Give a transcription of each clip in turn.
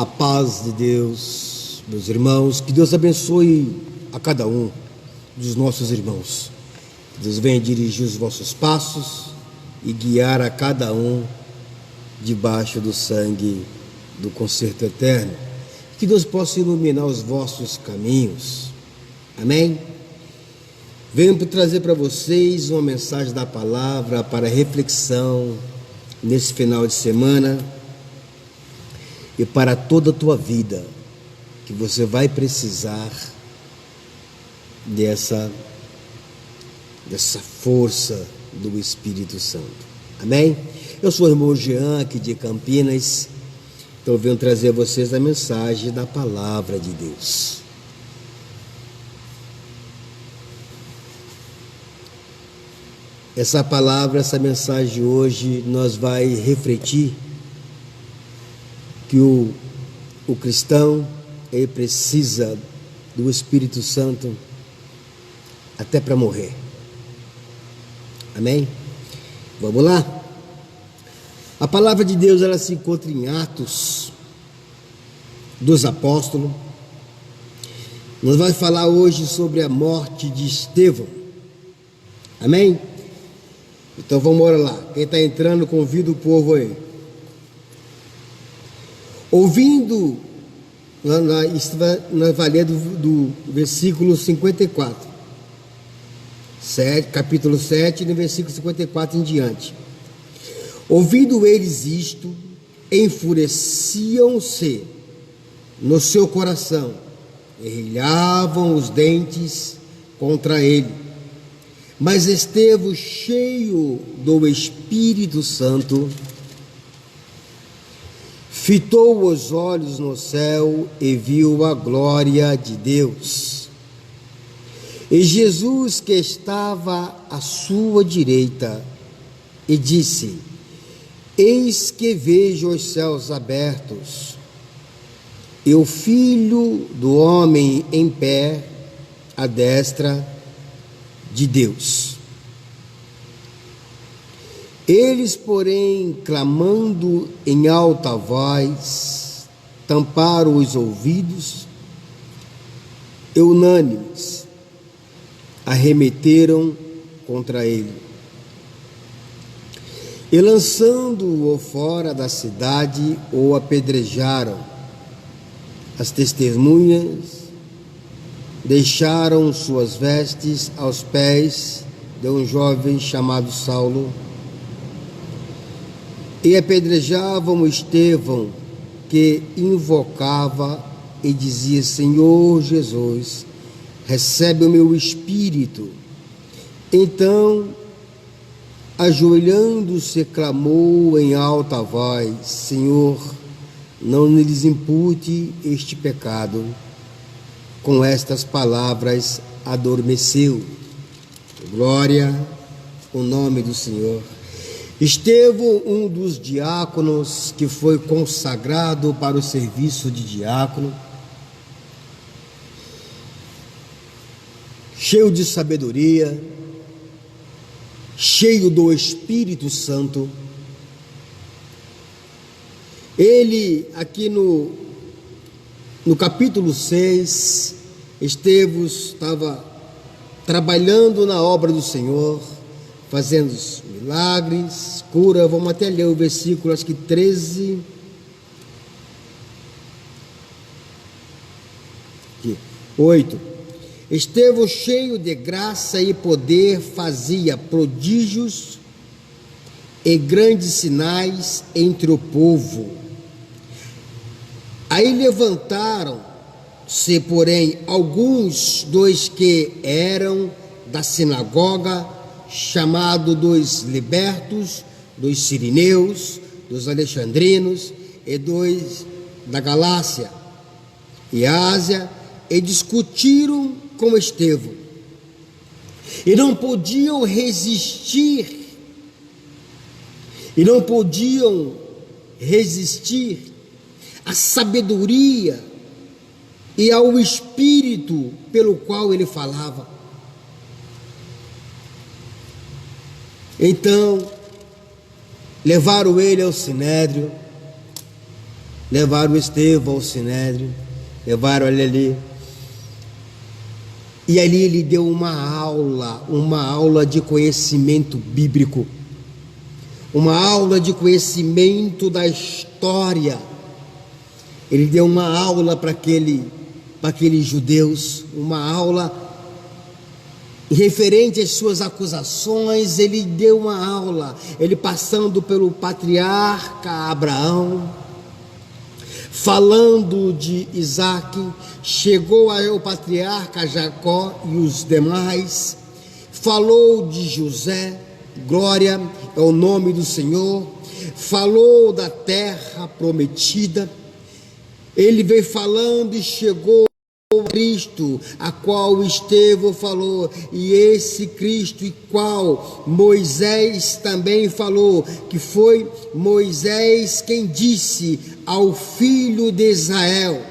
A paz de Deus, meus irmãos, que Deus abençoe a cada um dos nossos irmãos. Que Deus venha dirigir os vossos passos e guiar a cada um debaixo do sangue do concerto eterno. Que Deus possa iluminar os vossos caminhos. Amém? Venho trazer para vocês uma mensagem da palavra para reflexão nesse final de semana e para toda a tua vida, que você vai precisar dessa força do Espírito Santo. Amém? Eu sou o irmão Jean, aqui de Campinas, então venho trazer a vocês a mensagem da palavra de Deus. Essa palavra, essa mensagem de hoje, nós vai refletir que o cristão, ele precisa do Espírito Santo até para morrer. Amém? Vamos lá? A palavra de Deus, ela se encontra em Atos dos Apóstolos. Nós vamos falar hoje sobre a morte de Estevão. Amém? Então vamos lá. Quem está entrando, convida o povo aí. Ouvindo, na valia do versículo 54, capítulo 7, no versículo 54 em diante. Ouvindo eles isto, enfureciam-se no seu coração, errilhavam os dentes contra ele. Mas Estevão, cheio do Espírito Santo, fitou os olhos no céu e viu a glória de Deus. E Jesus, que estava à sua direita, e disse: Eis que vejo os céus abertos, e o Filho do homem em pé à destra de Deus. Eles, porém, clamando em alta voz, tamparam os ouvidos e unânimes arremeteram contra ele. E lançando-o fora da cidade, o apedrejaram. As testemunhas deixaram suas vestes aos pés de um jovem chamado Saulo, e apedrejavam Estevão, que invocava e dizia: Senhor Jesus, recebe o meu espírito. Então, ajoelhando-se, clamou em alta voz: Senhor, não lhes impute este pecado. Com estas palavras adormeceu. Glória ao nome do Senhor. Estevão, um dos diáconos que foi consagrado para o serviço de diácono, cheio de sabedoria, cheio do Espírito Santo. Ele, aqui no capítulo 6, Estevão estava trabalhando na obra do Senhor, fazendo milagres, cura. Vamos até ler o versículo, acho que 13. Aqui, 8. Estevão, cheio de graça e poder, fazia prodígios e grandes sinais entre o povo. Aí levantaram-se, porém, alguns dos que eram da sinagoga, chamado dos libertos, dos sirineus, dos alexandrinos e dos da Galácia e Ásia, e discutiram com Estevão. E não podiam resistir à sabedoria e ao espírito pelo qual ele falava. Então, levaram ele ao sinédrio levaram Estevão ao Sinédrio, levaram ele ali, e ali ele deu uma aula de conhecimento bíblico, uma aula de conhecimento da história. Ele deu uma aula para aqueles judeus, uma aula referente às suas acusações. Ele deu uma aula, ele passando pelo patriarca Abraão, falando de Isaac, chegou ao patriarca Jacó e os demais, falou de José, glória é o nome do Senhor, falou da terra prometida. Ele veio falando e chegou a Cristo, a qual Estevão falou, e esse Cristo, e qual Moisés também falou, que foi Moisés quem disse ao filho de Israel: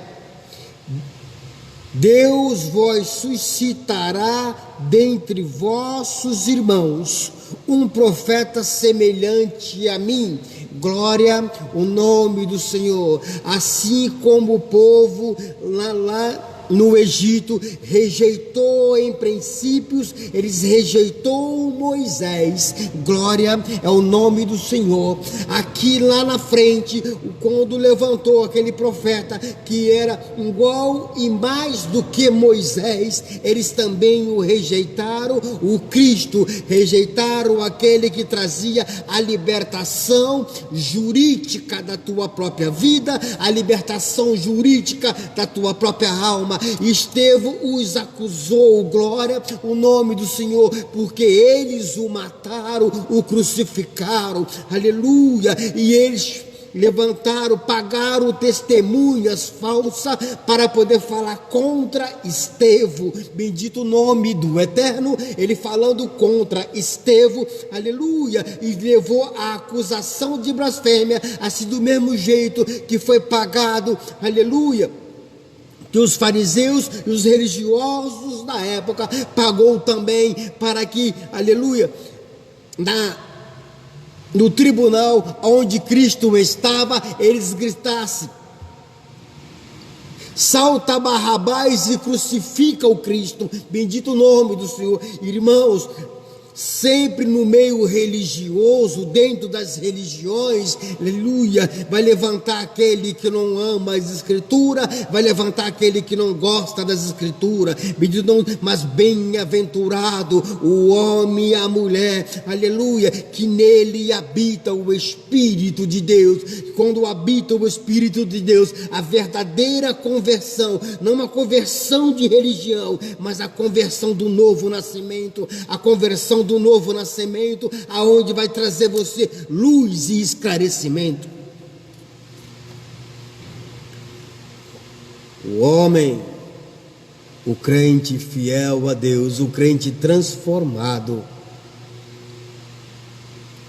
Deus vos suscitará dentre vossos irmãos um profeta semelhante a mim, glória o nome do Senhor. Assim como o povo lá no Egito rejeitou em princípios, eles rejeitou Moisés, glória é o nome do Senhor. Aqui lá na frente, quando levantou aquele profeta que era igual e mais do que Moisés, eles também o rejeitaram, o Cristo, rejeitaram aquele que trazia a libertação jurídica da tua própria vida, a libertação jurídica da tua própria alma. Estevão os acusou, glória o nome do Senhor, porque eles o mataram, o crucificaram, aleluia, e eles levantaram, pagaram testemunhas falsas para poder falar contra Estevão, bendito o nome do Eterno. Ele falando contra Estevão, aleluia, e levou a acusação de blasfêmia, assim do mesmo jeito que foi pagado, aleluia, que os fariseus e os religiosos da época pagou também, para que, aleluia, no tribunal onde Cristo estava, eles gritassem: salta Barrabás e crucifica o Cristo, bendito o nome do Senhor. Irmãos, sempre no meio religioso, dentro das religiões, aleluia, vai levantar aquele que não ama as escrituras, vai levantar aquele que não gosta das escrituras, mas bem-aventurado o homem e a mulher, aleluia, que nele habita o Espírito de Deus. Quando habita o Espírito de Deus, a verdadeira conversão, não uma conversão de religião, mas a conversão do novo nascimento, a conversão do novo nascimento, aonde vai trazer você luz e esclarecimento. O homem, o crente fiel a Deus, o crente transformado,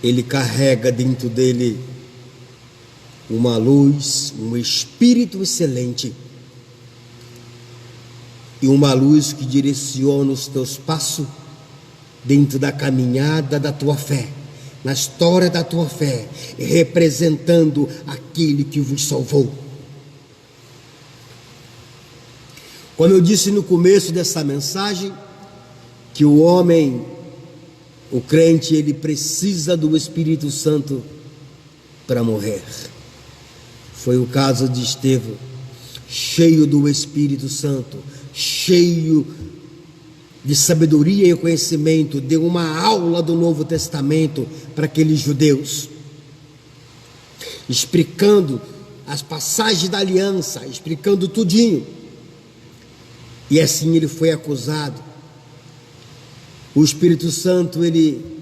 ele carrega dentro dele uma luz, um espírito excelente, e uma luz que direciona os teus passos dentro da caminhada da tua fé, na história da tua fé, representando aquele que vos salvou. Como eu disse no começo dessa mensagem, que o homem, o crente, ele precisa do Espírito Santo para morrer. Foi o caso de Estevão, cheio do Espírito Santo, cheio de sabedoria e conhecimento, deu uma aula do Novo Testamento para aqueles judeus, explicando as passagens da aliança, explicando tudinho. E assim ele foi acusado. O Espírito Santo, ele,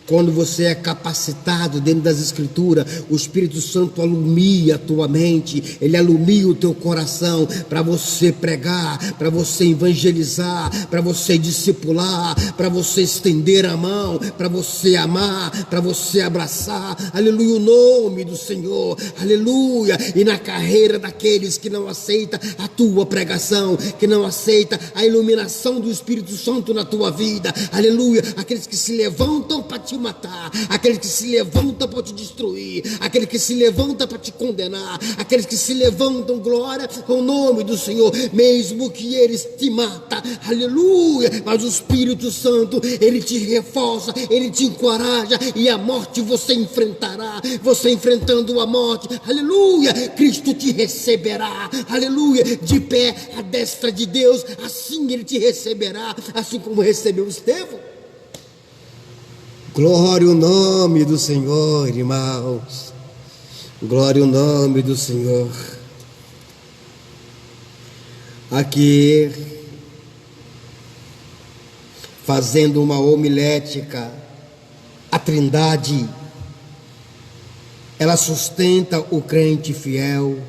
quando você é capacitado dentro das Escrituras, o Espírito Santo alumia a tua mente, ele alumia o teu coração para você pregar, para você evangelizar, para você discipular, para você estender a mão, para você amar, para você abraçar, aleluia, o nome do Senhor, aleluia. E na carreira daqueles que não aceitam a tua pregação, que não aceita a iluminação do Espírito Santo na tua vida, aleluia, aqueles que se levantam para te matar, aqueles que se levantam para te destruir, aqueles que se levantam para te condenar, aqueles que se levantam, glória ao nome do Senhor, mesmo que eles te matem, aleluia, mas o Espírito Santo, ele te reforça, ele te encoraja, e a morte você enfrentará, você enfrentando a morte, aleluia, Cristo te receberá, aleluia, de pé à destra de Deus, assim ele te receberá, assim como recebeu Estevão. Glória ao nome do Senhor, irmãos, glória ao nome do Senhor. Aqui, fazendo uma homilética, a Trindade, ela sustenta o crente fiel.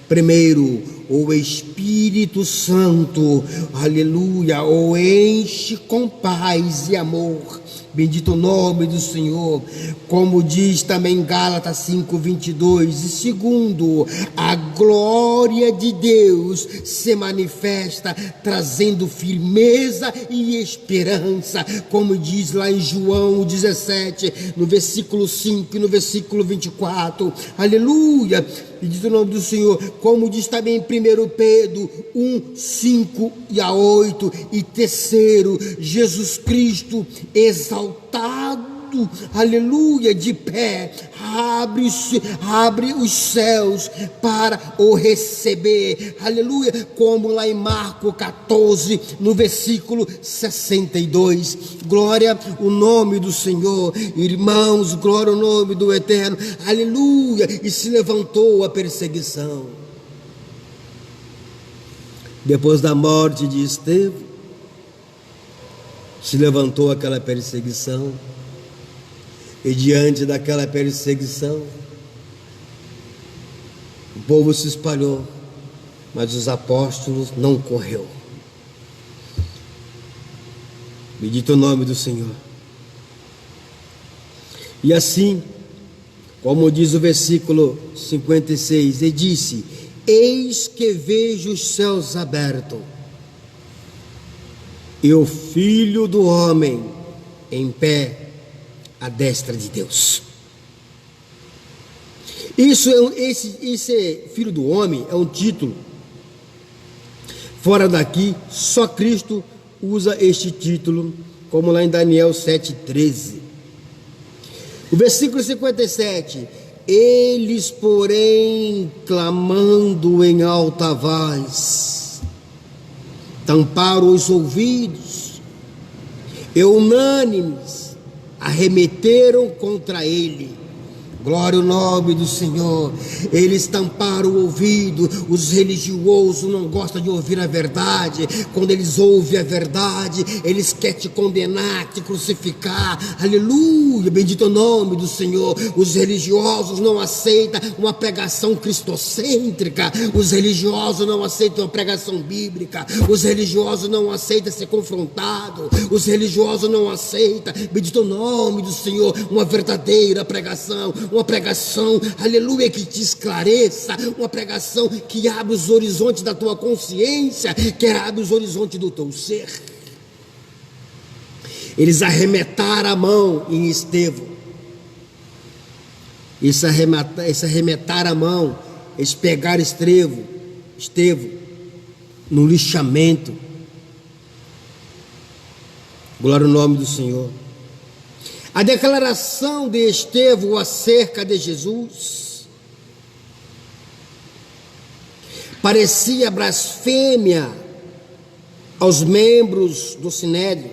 Primeiro, o Espírito Santo, aleluia, o enche com paz e amor. Bendito o nome do Senhor, como diz também Gálatas 5:22. E segundo, a glória de Deus se manifesta, trazendo firmeza e esperança, como diz lá em João 17, no versículo 5 e no versículo 24, aleluia, bendito o nome do Senhor, como diz também em 1 Pedro 1:5-8, e terceiro, Jesus Cristo exaltado, aleluia, de pé, abre os céus para o receber, aleluia, como lá em Marcos 14, no versículo 62, glória o nome do Senhor, irmãos, glória ao nome do Eterno, aleluia, e se levantou a perseguição, depois da morte de Estevão, se levantou aquela perseguição, e diante daquela perseguição, o povo se espalhou, mas os apóstolos não correu. Bendito o nome do Senhor. E assim, como diz o versículo 56, e disse: eis que vejo os céus abertos, e o Filho do Homem em pé à destra de Deus. Esse Filho do Homem é um título. Fora daqui, só Cristo usa este título, como lá em Daniel 7,13. O versículo 57, eles, porém, clamando em alta voz, tamparam os ouvidos, e unânimes arremeteram contra ele. Glória ao nome do Senhor. Eles tamparam o ouvido. Os religiosos não gostam de ouvir a verdade. Quando eles ouvem a verdade, eles querem te condenar, te crucificar. Aleluia, bendito o nome do Senhor. Os religiosos não aceitam uma pregação cristocêntrica. Os religiosos não aceitam uma pregação bíblica. Os religiosos não aceitam ser confrontados. Os religiosos não aceitam, bendito o nome do Senhor, uma verdadeira pregação, uma pregação, aleluia, que te esclareça, uma pregação que abre os horizontes da tua consciência, que abre os horizontes do teu ser. Eles arremetaram a mão em Estevão. Esse arremetaram a mão, eles pegaram Estevão no lixamento. Glória ao nome do Senhor. A declaração de Estevão acerca de Jesus parecia blasfêmia aos membros do Sinédrio,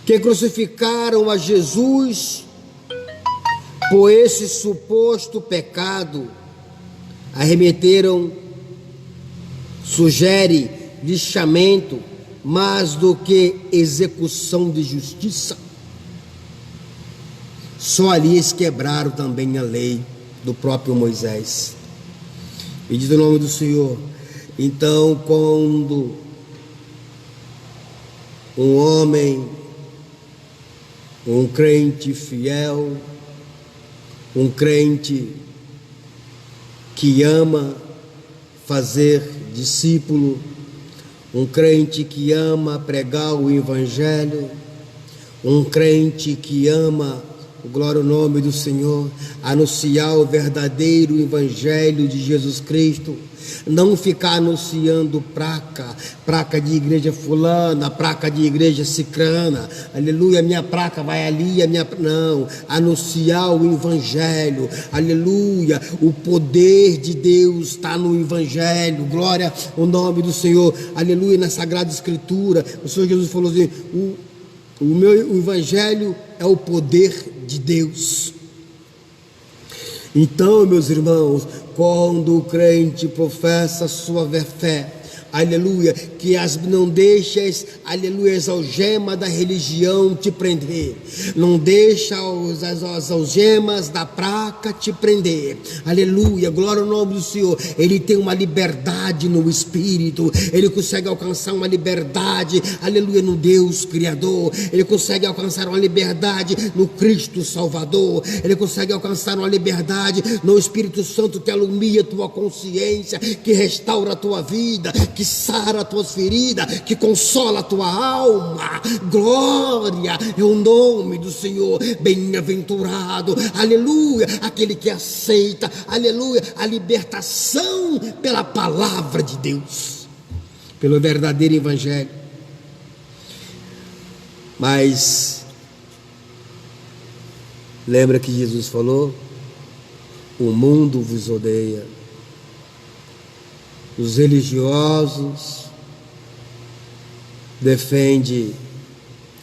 que crucificaram a Jesus por esse suposto pecado. Arremeteram, sugere lixamento mais do que execução de justiça. Só ali eles quebraram também a lei do próprio Moisés. Bendito o nome do Senhor. Então, quando um homem, um crente fiel, um crente que ama fazer discípulo, um crente que ama pregar o Evangelho, Um crente que ama, glória ao nome do Senhor, anunciar o verdadeiro evangelho de Jesus Cristo, não ficar anunciando placa de igreja fulana, placa de igreja cicrana, aleluia, minha placa vai ali, não, anunciar o evangelho, aleluia, o poder de Deus está no evangelho, glória ao nome do Senhor, aleluia. Na Sagrada Escritura, o Senhor Jesus falou assim: o evangelho é o poder de Deus. Então, meus irmãos, quando o crente professa sua fé, aleluia, que não deixes, aleluia, as algemas da religião te prender, não deixa as algemas da placa te prender, aleluia, glória ao nome do Senhor. Ele tem uma liberdade no Espírito, ele consegue alcançar uma liberdade, aleluia, no Deus Criador, ele consegue alcançar uma liberdade no Cristo Salvador, ele consegue alcançar uma liberdade no Espírito Santo que alumia a tua consciência, que restaura a tua vida, que sara as tuas feridas, que consola a tua alma. Glória é o nome do Senhor. Bem-aventurado, aleluia, aquele que aceita, aleluia, a libertação pela palavra de Deus, pelo verdadeiro evangelho. Mas lembra que Jesus falou: o mundo vos odeia. Os religiosos defendem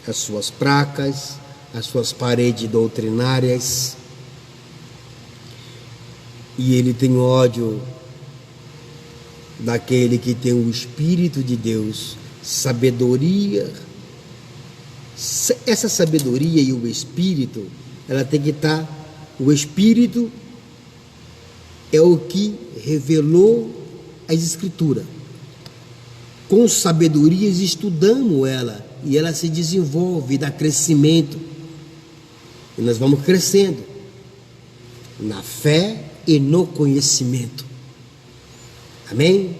as suas placas, as suas paredes doutrinárias, e ele tem ódio daquele que tem o Espírito de Deus, sabedoria. Essa sabedoria e o Espírito, ela tem que estar. O Espírito é o que revelou as Escrituras. Com sabedoria estudamos ela, e ela se desenvolve, dá crescimento, e nós vamos crescendo na fé e no conhecimento. Amém?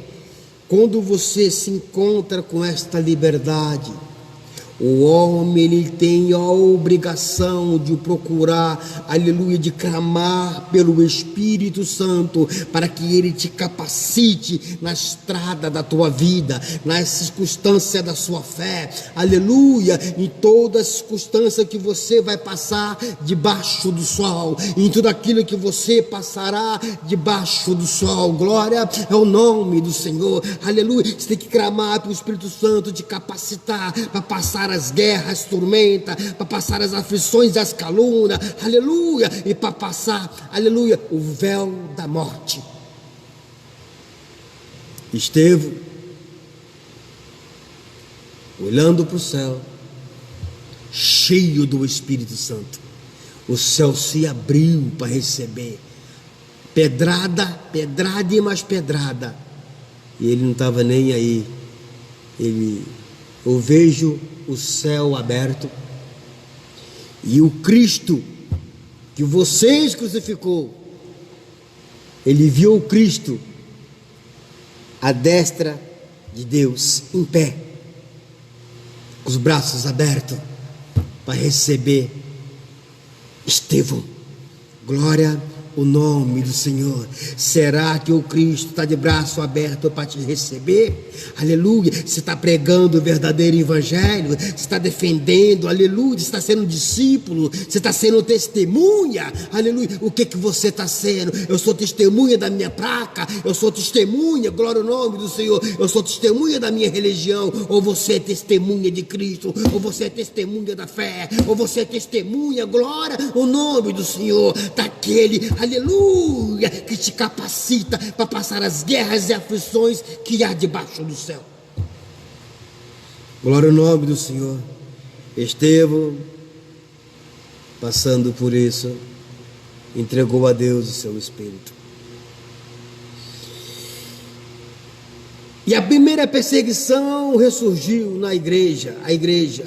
Quando você se encontra com esta liberdade, o homem, ele tem a obrigação de procurar, aleluia, de clamar pelo Espírito Santo, para que ele te capacite na estrada da tua vida, nas circunstâncias da sua fé, aleluia, em toda circunstância que você vai passar debaixo do sol, em tudo aquilo que você passará debaixo do sol. Glória é o nome do Senhor, aleluia. Você tem que clamar para o Espírito Santo te capacitar para passar as guerras, as tormentas, para passar as aflições, as calúnias, aleluia, e para passar, aleluia, o véu da morte. Estevão, olhando para o céu, cheio do Espírito Santo, o céu se abriu para receber pedrada e mais pedrada, e ele não estava nem aí. Eu vejo o céu aberto, e o Cristo que vocês crucificou, ele viu o Cristo à destra de Deus, em pé, com os braços abertos para receber Estevão. Glória o nome do Senhor. Será que o Cristo está de braço aberto para te receber? Aleluia. Você está pregando o verdadeiro evangelho, você está defendendo, aleluia, você está sendo discípulo, você está sendo testemunha, aleluia. O que você está sendo? Eu sou testemunha da minha placa, eu sou testemunha, glória ao nome do Senhor, eu sou testemunha da minha religião. Ou você é testemunha de Cristo, ou você é testemunha da fé, ou você é testemunha, glória ao nome do Senhor, daquele, aleluia, que te capacita para passar as guerras e aflições que há debaixo do céu. Glória ao nome do Senhor. Estevão, passando por isso, entregou a Deus o seu espírito. E a primeira perseguição ressurgiu na igreja, a igreja,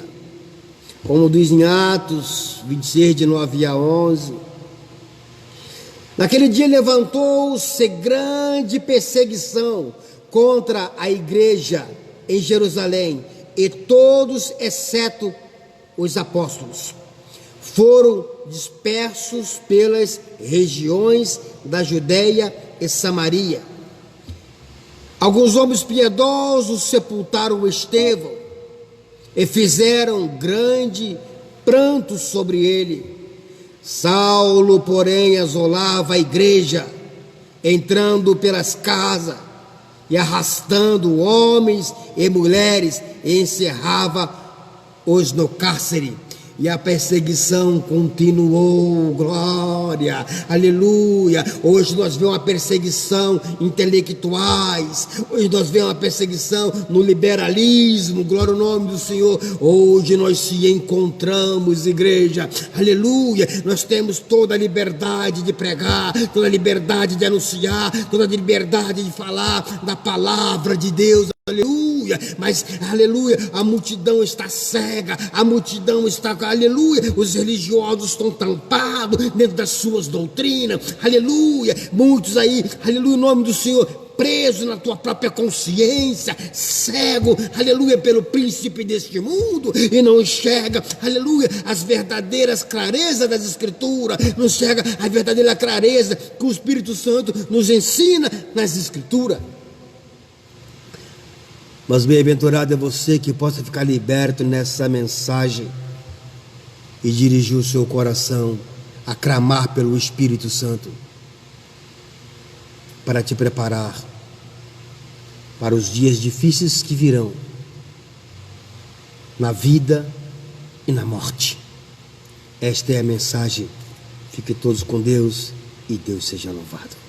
como diz em Atos 26, de 9 a 11. Naquele dia levantou-se grande perseguição contra a igreja em Jerusalém, e todos, exceto os apóstolos foram dispersos pelas regiões da Judéia e Samaria. Alguns homens piedosos sepultaram Estevão e fizeram grande pranto sobre ele. Saulo, porém, assolava a igreja, entrando pelas casas e arrastando homens e mulheres, e encerrava-os no cárcere. E a perseguição continuou, glória, aleluia. Hoje nós vemos uma perseguição intelectuais, hoje nós vemos uma perseguição no liberalismo, glória ao nome do Senhor. Hoje nós se encontramos, igreja, aleluia. Nós temos toda a liberdade de pregar, toda a liberdade de anunciar, toda a liberdade de falar da palavra de Deus. Aleluia, mas aleluia, a multidão está cega, a multidão está, aleluia, os religiosos estão tampados dentro das suas doutrinas, aleluia, muitos aí, aleluia, em nome do Senhor, preso na tua própria consciência, cego, aleluia, pelo príncipe deste mundo, e não enxerga, aleluia, as verdadeiras clarezas das Escrituras, não enxerga a verdadeira clareza que o Espírito Santo nos ensina nas Escrituras. Mas bem-aventurado é você que possa ficar liberto nessa mensagem e dirigir o seu coração a clamar pelo Espírito Santo para te preparar para os dias difíceis que virão na vida e na morte. Esta é a mensagem. Fiquem todos com Deus e Deus seja louvado.